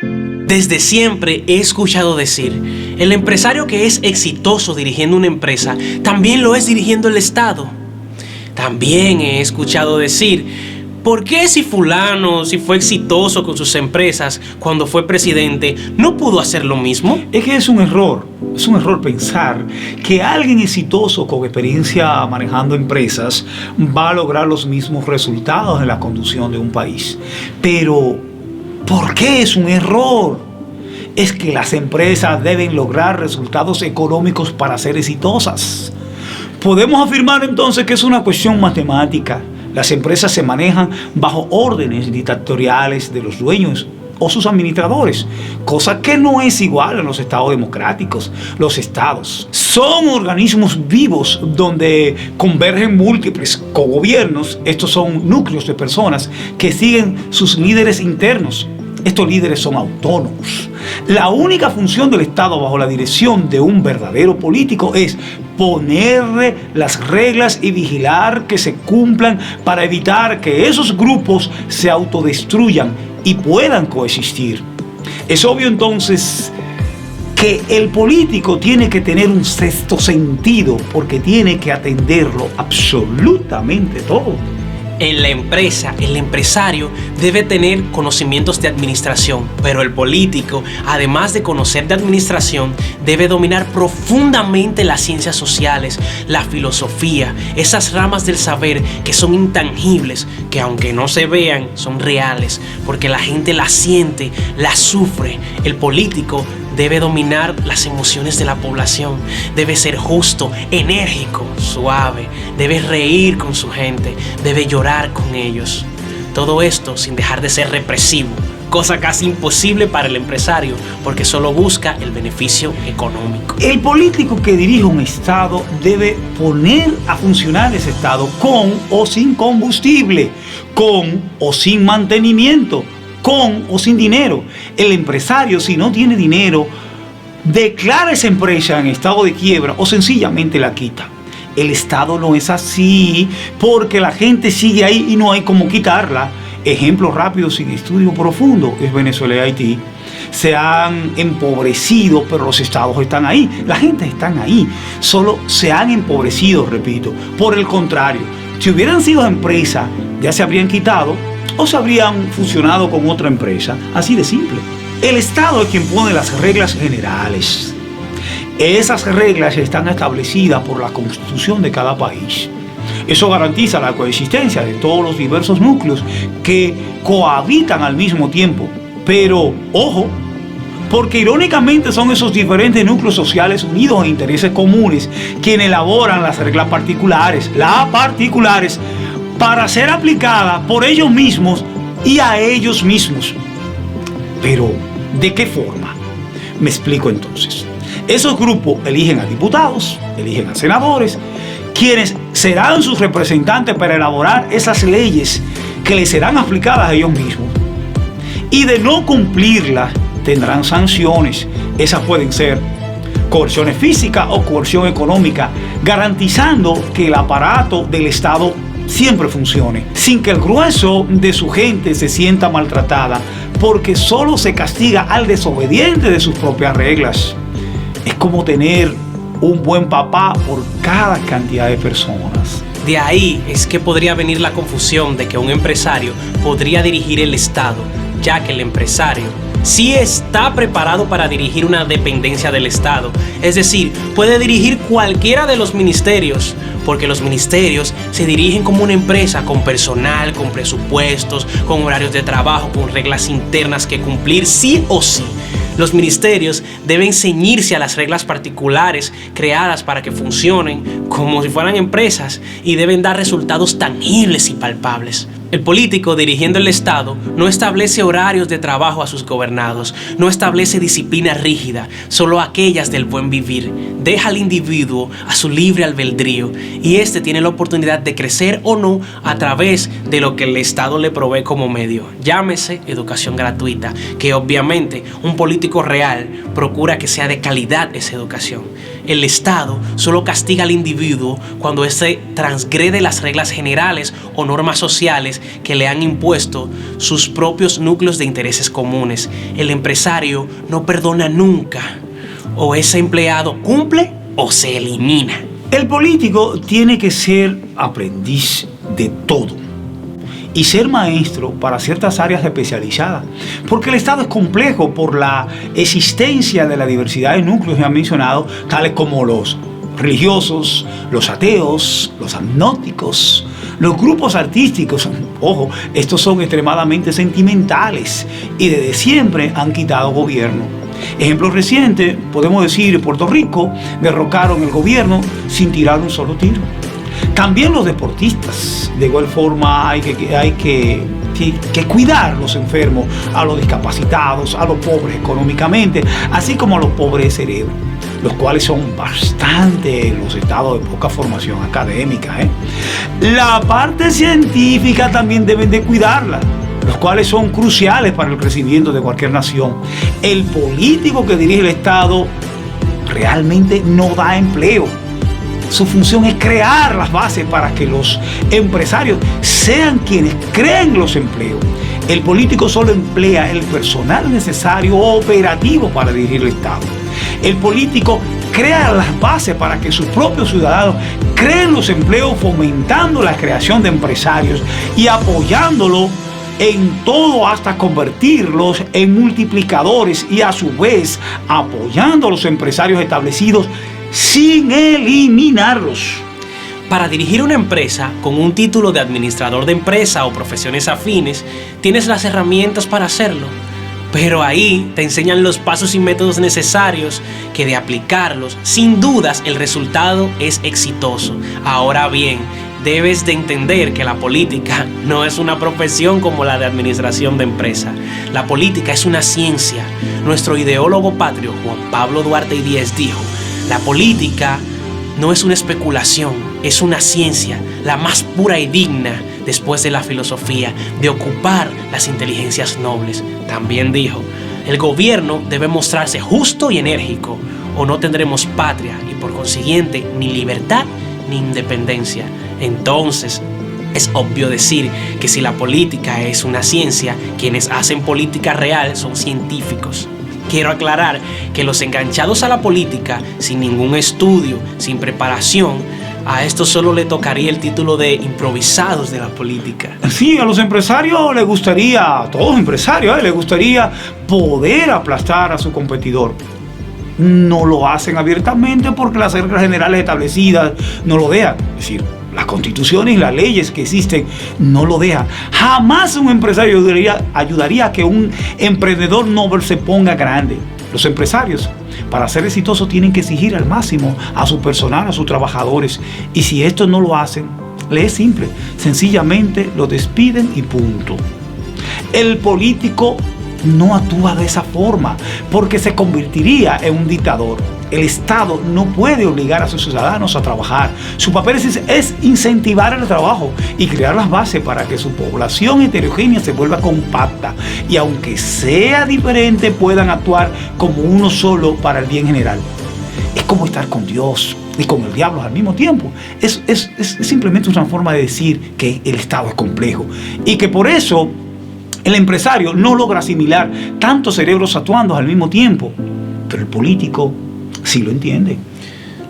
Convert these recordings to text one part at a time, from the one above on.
Desde siempre he escuchado decir, el empresario que es exitoso dirigiendo una empresa, también lo es dirigiendo el Estado. También he escuchado decir, ¿por qué si fulano, si fue exitoso con sus empresas cuando fue presidente, no pudo hacer lo mismo? Es que es un error pensar que alguien exitoso con experiencia manejando empresas va a lograr los mismos resultados en la conducción de un país. Pero, ¿por qué es un error? Es que las empresas deben lograr resultados económicos para ser exitosas. Podemos afirmar entonces que es una cuestión matemática. Las empresas se manejan bajo órdenes dictatoriales de los dueños o sus administradores, cosa que no es igual en los estados democráticos. Los estados son organismos vivos donde convergen múltiples cogobiernos. Estos son núcleos de personas que siguen sus líderes internos. Estos líderes son autónomos. La única función del Estado bajo la dirección de un verdadero político es ponerle las reglas y vigilar que se cumplan para evitar que esos grupos se autodestruyan y puedan coexistir. Es obvio entonces que el político tiene que tener un sexto sentido porque tiene que atenderlo absolutamente todo. En la empresa, el empresario debe tener conocimientos de administración, pero el político, además de conocer de administración, debe dominar profundamente las ciencias sociales, la filosofía, esas ramas del saber que son intangibles, que aunque no se vean, son reales, porque la gente las siente, las sufre. El político debe dominar las emociones de la población, debe ser justo, enérgico, suave, debe reír con su gente, debe llorar con ellos. Todo esto sin dejar de ser represivo, cosa casi imposible para el empresario, porque solo busca el beneficio económico. El político que dirige un Estado debe poner a funcionar ese Estado con o sin combustible, con o sin mantenimiento, con o sin dinero. El empresario, si no tiene dinero, declara esa empresa en estado de quiebra o sencillamente la quita. El Estado no es así, porque la gente sigue ahí y no hay cómo quitarla. Ejemplo rápido sin estudio profundo es Venezuela y Haití. Se han empobrecido, pero los estados están ahí. La gente está ahí, solo se han empobrecido, repito. Por el contrario, si hubieran sido empresas, ya se habrían quitado o se habrían fusionado con otra empresa, así de simple. El Estado es quien pone las reglas generales. Esas reglas están establecidas por la Constitución de cada país. Eso garantiza la coexistencia de todos los diversos núcleos que cohabitan al mismo tiempo. Pero, ojo, porque irónicamente son esos diferentes núcleos sociales unidos en intereses comunes quienes elaboran las reglas particulares, para ser aplicadas por ellos mismos y a ellos mismos. Pero, ¿de qué forma? Me explico entonces. Esos grupos eligen a diputados, eligen a senadores, quienes serán sus representantes para elaborar esas leyes que les serán aplicadas a ellos mismos. Y de no cumplirlas, tendrán sanciones. Esas pueden ser coerciones físicas o coerción económica, garantizando que el aparato del Estado siempre funcione, sin que el grueso de su gente se sienta maltratada, porque solo se castiga al desobediente de sus propias reglas. Es como tener un buen papá por cada cantidad de personas. De ahí es que podría venir la confusión de que un empresario podría dirigir el Estado, ya que el empresario sí está preparado para dirigir una dependencia del Estado. Es decir, puede dirigir cualquiera de los ministerios, porque los ministerios se dirigen como una empresa con personal, con presupuestos, con horarios de trabajo, con reglas internas que cumplir sí o sí. Los ministerios deben ceñirse a las reglas particulares creadas para que funcionen como si fueran empresas y deben dar resultados tangibles y palpables. El político dirigiendo el Estado no establece horarios de trabajo a sus gobernados, no establece disciplina rígida, solo aquellas del buen vivir. Deja al individuo a su libre albedrío y éste tiene la oportunidad de crecer o no a través de lo que el Estado le provee como medio. Llámese educación gratuita, que obviamente un político real procura que sea de calidad esa educación. El Estado solo castiga al individuo cuando éste transgrede las reglas generales o normas sociales que le han impuesto sus propios núcleos de intereses comunes. El empresario no perdona nunca. O ese empleado cumple o se elimina. El político tiene que ser aprendiz de todo y ser maestro para ciertas áreas especializadas, porque el Estado es complejo por la existencia de la diversidad de núcleos ya mencionados, tales como los religiosos, los ateos, los agnósticos, los grupos artísticos. Ojo, estos son extremadamente sentimentales y desde siempre han quitado gobierno. Ejemplo reciente, podemos decir, Puerto Rico derrocaron el gobierno sin tirar un solo tiro. También los deportistas, de igual forma hay que cuidar a los enfermos, a los discapacitados, a los pobres económicamente, así como a los pobres de cerebro, los cuales son bastante los estados de poca formación académica. La parte científica también deben de cuidarla, los cuales son cruciales para el crecimiento de cualquier nación. El político que dirige el Estado realmente no da empleo. Su función es crear las bases para que los empresarios sean quienes creen los empleos. El político solo emplea el personal necesario operativo para dirigir el Estado. El político crea las bases para que sus propios ciudadanos creen los empleos, fomentando la creación de empresarios y apoyándolo en todo hasta convertirlos en multiplicadores y a su vez apoyando a los empresarios establecidos sin eliminarlos. Para dirigir una empresa con un título de administrador de empresa o profesiones afines, tienes las herramientas para hacerlo. Pero ahí te enseñan los pasos y métodos necesarios que de aplicarlos, sin dudas, el resultado es exitoso. Ahora bien, debes de entender que la política no es una profesión como la de administración de empresa. La política es una ciencia. Nuestro ideólogo patrio, Juan Pablo Duarte y Díez, dijo: la política no es una especulación, es una ciencia, la más pura y digna después de la filosofía, de ocupar las inteligencias nobles. También dijo: el gobierno debe mostrarse justo y enérgico, o no tendremos patria y por consiguiente ni libertad ni independencia. Entonces, es obvio decir que si la política es una ciencia, quienes hacen política real son científicos. Quiero aclarar que los enganchados a la política, sin ningún estudio, sin preparación, a esto solo le tocaría el título de improvisados de la política. Sí, a los empresarios les gustaría, a todos los empresarios, les gustaría poder aplastar a su competidor. No lo hacen abiertamente porque las reglas generales establecidas no lo dejan. Es decir, las constituciones y las leyes que existen no lo dejan. Jamás un empresario ayudaría a que un emprendedor noble se ponga grande. Los empresarios, para ser exitosos, tienen que exigir al máximo a su personal, a sus trabajadores. Y si estos no lo hacen, les es simple. Sencillamente lo despiden y punto. El político no actúa de esa forma porque se convertiría en un dictador. El Estado no puede obligar a sus ciudadanos a trabajar. Su papel es incentivar el trabajo y crear las bases para que su población heterogénea se vuelva compacta y, aunque sea diferente, puedan actuar como uno solo para el bien general. Es como estar con Dios y con el diablo al mismo tiempo. Es simplemente una forma de decir que el Estado es complejo y que por eso el empresario no logra asimilar tantos cerebros actuando al mismo tiempo, pero el político sí lo entiende.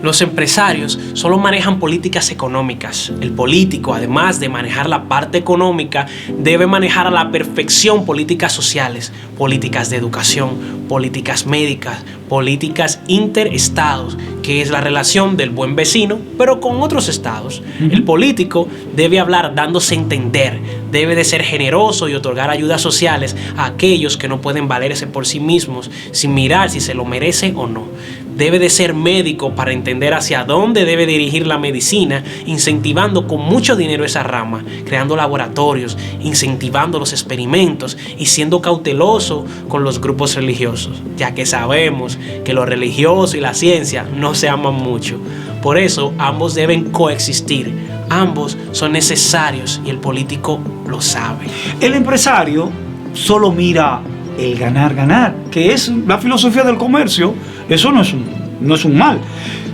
Los empresarios solo manejan políticas económicas. El político, además de manejar la parte económica, debe manejar a la perfección políticas sociales, políticas de educación, políticas médicas, políticas interestados, que es la relación del buen vecino, pero con otros estados. El político debe hablar dándose a entender, debe de ser generoso y otorgar ayudas sociales a aquellos que no pueden valerse por sí mismos, sin mirar si se lo merece o no. Debe de ser médico para entender hacia dónde debe dirigir la medicina, incentivando con mucho dinero esa rama, creando laboratorios, incentivando los experimentos y siendo cauteloso con los grupos religiosos, ya que sabemos que lo religioso y la ciencia no se aman mucho. Por eso ambos deben coexistir, ambos son necesarios y el político lo sabe. El empresario solo mira el ganar, que es la filosofía del comercio. Eso no es un mal.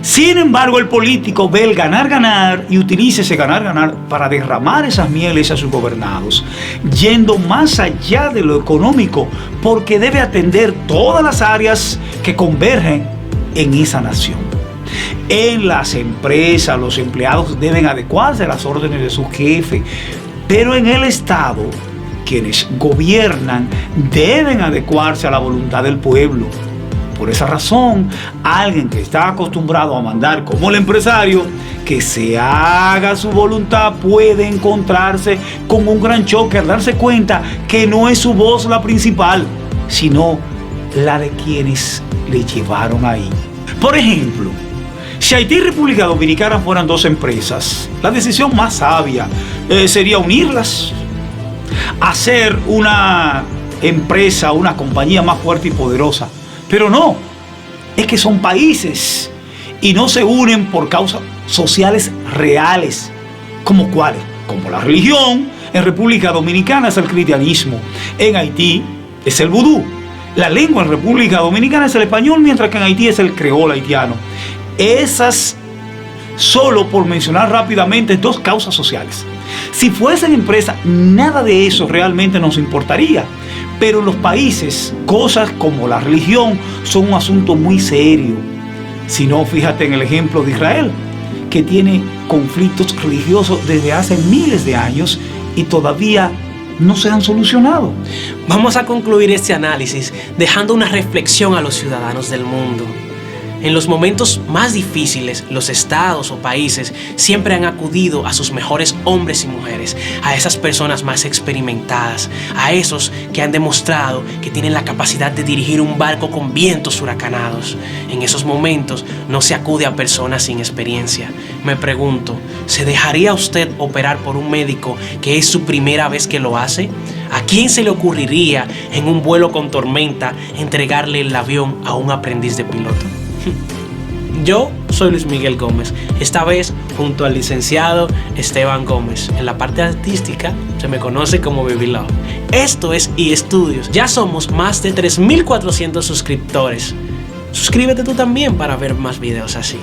Sin embargo, el político ve el ganar y utiliza ese ganar para derramar esas mieles a sus gobernados, yendo más allá de lo económico, porque debe atender todas las áreas que convergen en esa nación. En las empresas, los empleados deben adecuarse a las órdenes de su jefe, pero en el Estado, quienes gobiernan deben adecuarse a la voluntad del pueblo. Por esa razón, alguien que está acostumbrado a mandar como el empresario, que se haga su voluntad, puede encontrarse con un gran choque al darse cuenta que no es su voz la principal, sino la de quienes le llevaron ahí. Por ejemplo, si Haití y República Dominicana fueran dos empresas, la decisión más sabia sería unirlas, hacer una empresa, una compañía más fuerte y poderosa. Pero no, es que son países y no se unen por causas sociales reales. ¿Como cuáles? Como la religión. En República Dominicana es el cristianismo, en Haití es el vudú. La lengua en República Dominicana es el español, mientras que en Haití es el creol haitiano. Esas, solo por mencionar rápidamente, dos causas sociales. Si fuesen empresas, nada de eso realmente nos importaría. Pero en los países, cosas como la religión son un asunto muy serio. Si no, fíjate en el ejemplo de Israel, que tiene conflictos religiosos desde hace miles de años y todavía no se han solucionado. Vamos a concluir este análisis dejando una reflexión a los ciudadanos del mundo. En los momentos más difíciles, los estados o países siempre han acudido a sus mejores hombres y mujeres, a esas personas más experimentadas, a esos que han demostrado que tienen la capacidad de dirigir un barco con vientos huracanados. En esos momentos no se acude a personas sin experiencia. Me pregunto, ¿se dejaría usted operar por un médico que es su primera vez que lo hace? ¿A quién se le ocurriría en un vuelo con tormenta entregarle el avión a un aprendiz de piloto? Yo soy Luis Miguel Gómez, esta vez junto al licenciado Esteban Gómez. En la parte artística se me conoce como Baby Love. Esto es iEstudios. Ya somos más de 3.400 suscriptores. Suscríbete tú también para ver más videos así.